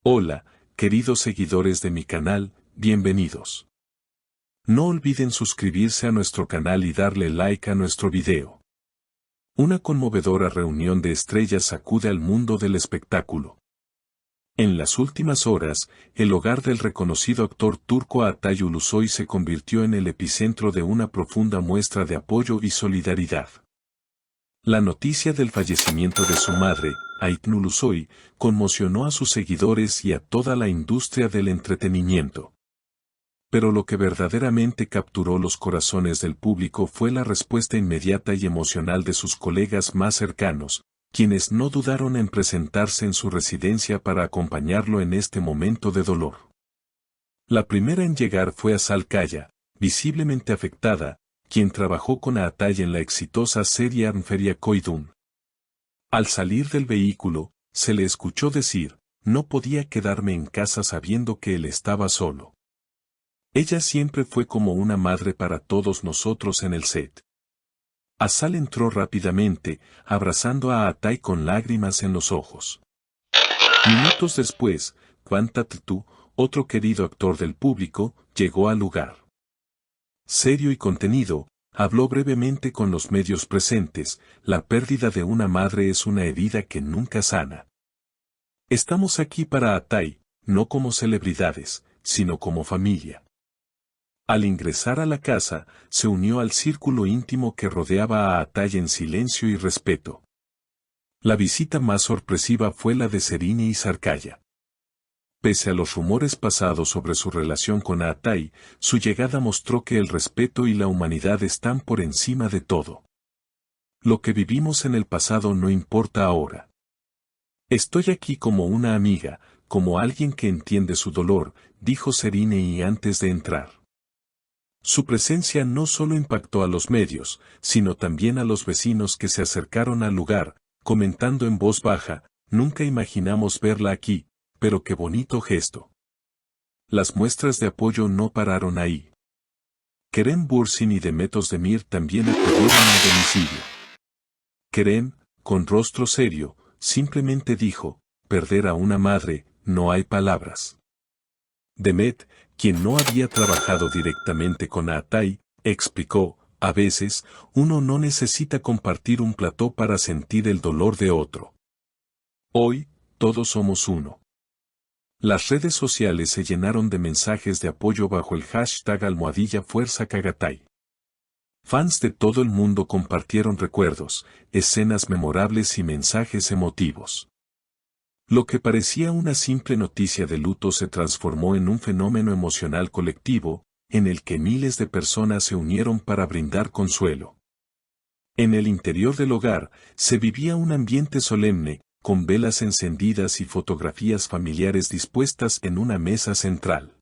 Hola, queridos seguidores de mi canal, bienvenidos. No olviden suscribirse a nuestro canal y darle like a nuestro video. Una conmovedora reunión de estrellas sacude al mundo del espectáculo. En las últimas horas, el hogar del reconocido actor turco Atay Ulusoy se convirtió en el epicentro de una profunda muestra de apoyo y solidaridad. La noticia del fallecimiento de su madre, Aytun Ulusoy, conmocionó a sus seguidores y a toda la industria del entretenimiento. Pero lo que verdaderamente capturó los corazones del público fue la respuesta inmediata y emocional de sus colegas más cercanos, quienes no dudaron en presentarse en su residencia para acompañarlo en este momento de dolor. La primera en llegar fue Asal Kaya, visiblemente afectada, quien trabajó con Atay en la exitosa serie Arnferia Koydun. Al salir del vehículo, se le escuchó decir, no podía quedarme en casa sabiendo que él estaba solo. Ella siempre fue como una madre para todos nosotros en el set. Asal entró rápidamente, abrazando a Atay con lágrimas en los ojos. Minutos después, Kwan Tattoo, otro querido actor del público, llegó al lugar. Serio y contenido, habló brevemente con los medios presentes, la pérdida de una madre es una herida que nunca sana. Estamos aquí para Atay, no como celebridades, sino como familia. Al ingresar a la casa, se unió al círculo íntimo que rodeaba a Atay en silencio y respeto. La visita más sorpresiva fue la de Serine y Sarkaya. Pese a los rumores pasados sobre su relación con Atay, su llegada mostró que el respeto y la humanidad están por encima de todo. Lo que vivimos en el pasado no importa ahora. Estoy aquí como una amiga, como alguien que entiende su dolor, dijo Serine antes de entrar. Su presencia no solo impactó a los medios, sino también a los vecinos que se acercaron al lugar, comentando en voz baja, nunca imaginamos verla aquí. Pero qué bonito gesto. Las muestras de apoyo no pararon ahí. Kerem Bürsin y Demet Özdemir también acudieron al domicilio. Kerem, con rostro serio, simplemente dijo, perder a una madre, no hay palabras. Demet, quien no había trabajado directamente con Atay, explicó, a veces, uno no necesita compartir un plató para sentir el dolor de otro. Hoy, todos somos uno. Las redes sociales se llenaron de mensajes de apoyo bajo el hashtag #Fuerza Kagatay. Fans de todo el mundo compartieron recuerdos, escenas memorables y mensajes emotivos. Lo que parecía una simple noticia de luto se transformó en un fenómeno emocional colectivo, en el que miles de personas se unieron para brindar consuelo. En el interior del hogar, se vivía un ambiente solemne, con velas encendidas y fotografías familiares dispuestas en una mesa central.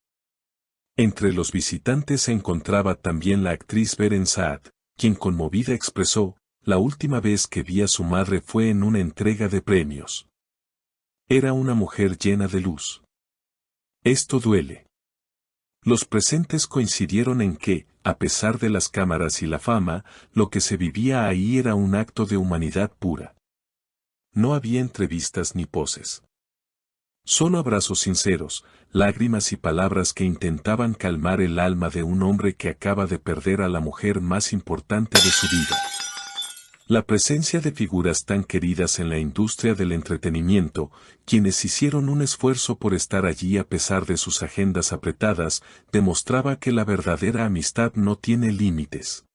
Entre los visitantes se encontraba también la actriz Beren Saat, quien conmovida expresó, la última vez que vi a su madre fue en una entrega de premios. Era una mujer llena de luz. Esto duele. Los presentes coincidieron en que, a pesar de las cámaras y la fama, lo que se vivía ahí era un acto de humanidad pura. No había entrevistas ni poses. Solo abrazos sinceros, lágrimas y palabras que intentaban calmar el alma de un hombre que acaba de perder a la mujer más importante de su vida. La presencia de figuras tan queridas en la industria del entretenimiento, quienes hicieron un esfuerzo por estar allí a pesar de sus agendas apretadas, demostraba que la verdadera amistad no tiene límites.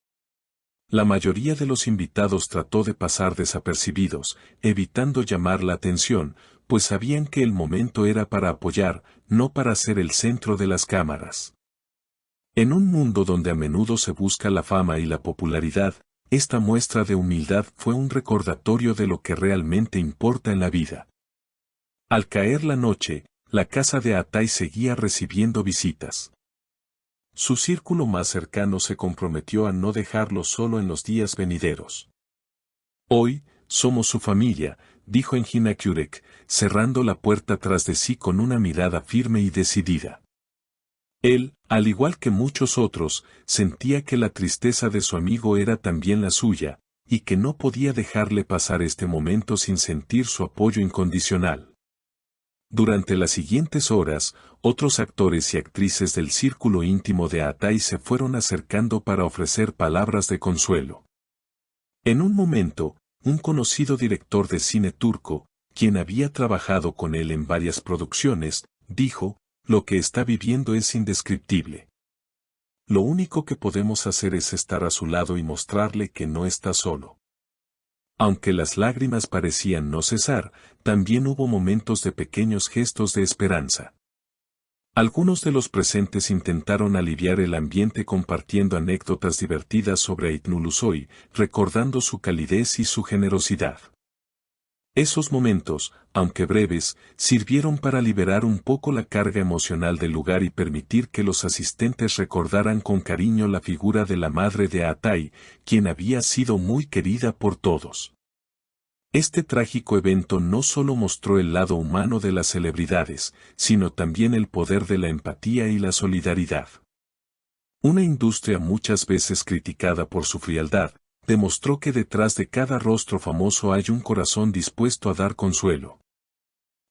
La mayoría de los invitados trató de pasar desapercibidos, evitando llamar la atención, pues sabían que el momento era para apoyar, no para ser el centro de las cámaras. En un mundo donde a menudo se busca la fama y la popularidad, esta muestra de humildad fue un recordatorio de lo que realmente importa en la vida. Al caer la noche, la casa de Atay seguía recibiendo visitas. Su círculo más cercano se comprometió a no dejarlo solo en los días venideros. Hoy, somos su familia, dijo Engin Akyurek, cerrando la puerta tras de sí con una mirada firme y decidida. Él, al igual que muchos otros, sentía que la tristeza de su amigo era también la suya, y que no podía dejarle pasar este momento sin sentir su apoyo incondicional. Durante las siguientes horas, otros actores y actrices del círculo íntimo de Atay se fueron acercando para ofrecer palabras de consuelo. En un momento, un conocido director de cine turco, quien había trabajado con él en varias producciones, dijo: «Lo que está viviendo es indescriptible. Lo único que podemos hacer es estar a su lado y mostrarle que no está solo». Aunque las lágrimas parecían no cesar, también hubo momentos de pequeños gestos de esperanza. Algunos de los presentes intentaron aliviar el ambiente compartiendo anécdotas divertidas sobre Aytnul Ulusoy, recordando su calidez y su generosidad. Esos momentos, aunque breves, sirvieron para liberar un poco la carga emocional del lugar y permitir que los asistentes recordaran con cariño la figura de la madre de Atay, quien había sido muy querida por todos. Este trágico evento no solo mostró el lado humano de las celebridades, sino también el poder de la empatía y la solidaridad. Una industria muchas veces criticada por su frialdad, demostró que detrás de cada rostro famoso hay un corazón dispuesto a dar consuelo.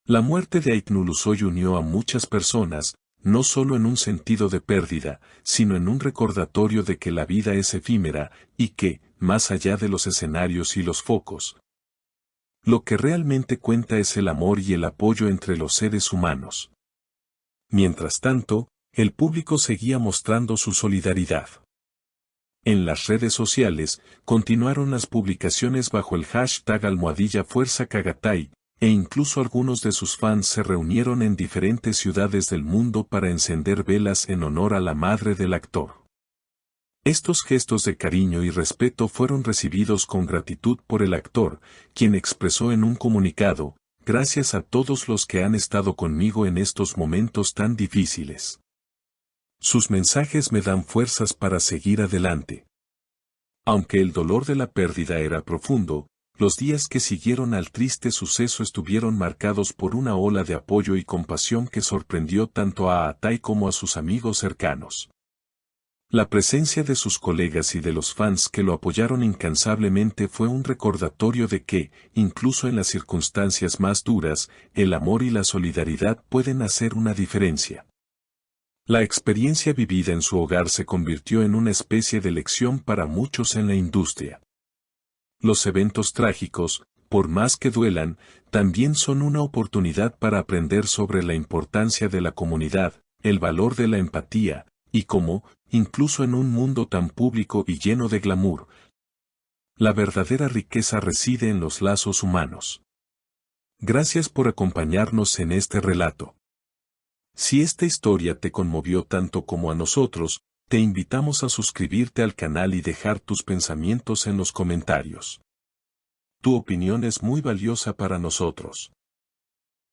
La muerte de Aytnul Ulusoy unió a muchas personas, no solo en un sentido de pérdida, sino en un recordatorio de que la vida es efímera, y que, más allá de los escenarios y los focos, lo que realmente cuenta es el amor y el apoyo entre los seres humanos. Mientras tanto, el público seguía mostrando su solidaridad. En las redes sociales, continuaron las publicaciones bajo el hashtag #Fuerza Cagatay, e incluso algunos de sus fans se reunieron en diferentes ciudades del mundo para encender velas en honor a la madre del actor. Estos gestos de cariño y respeto fueron recibidos con gratitud por el actor, quien expresó en un comunicado: «Gracias a todos los que han estado conmigo en estos momentos tan difíciles. Sus mensajes me dan fuerzas para seguir adelante». Aunque el dolor de la pérdida era profundo, los días que siguieron al triste suceso estuvieron marcados por una ola de apoyo y compasión que sorprendió tanto a Atay como a sus amigos cercanos. La presencia de sus colegas y de los fans que lo apoyaron incansablemente fue un recordatorio de que, incluso en las circunstancias más duras, el amor y la solidaridad pueden hacer una diferencia. La experiencia vivida en su hogar se convirtió en una especie de lección para muchos en la industria. Los eventos trágicos, por más que duelan, también son una oportunidad para aprender sobre la importancia de la comunidad, el valor de la empatía, y cómo, incluso en un mundo tan público y lleno de glamour, la verdadera riqueza reside en los lazos humanos. Gracias por acompañarnos en este relato. Si esta historia te conmovió tanto como a nosotros, te invitamos a suscribirte al canal y dejar tus pensamientos en los comentarios. Tu opinión es muy valiosa para nosotros.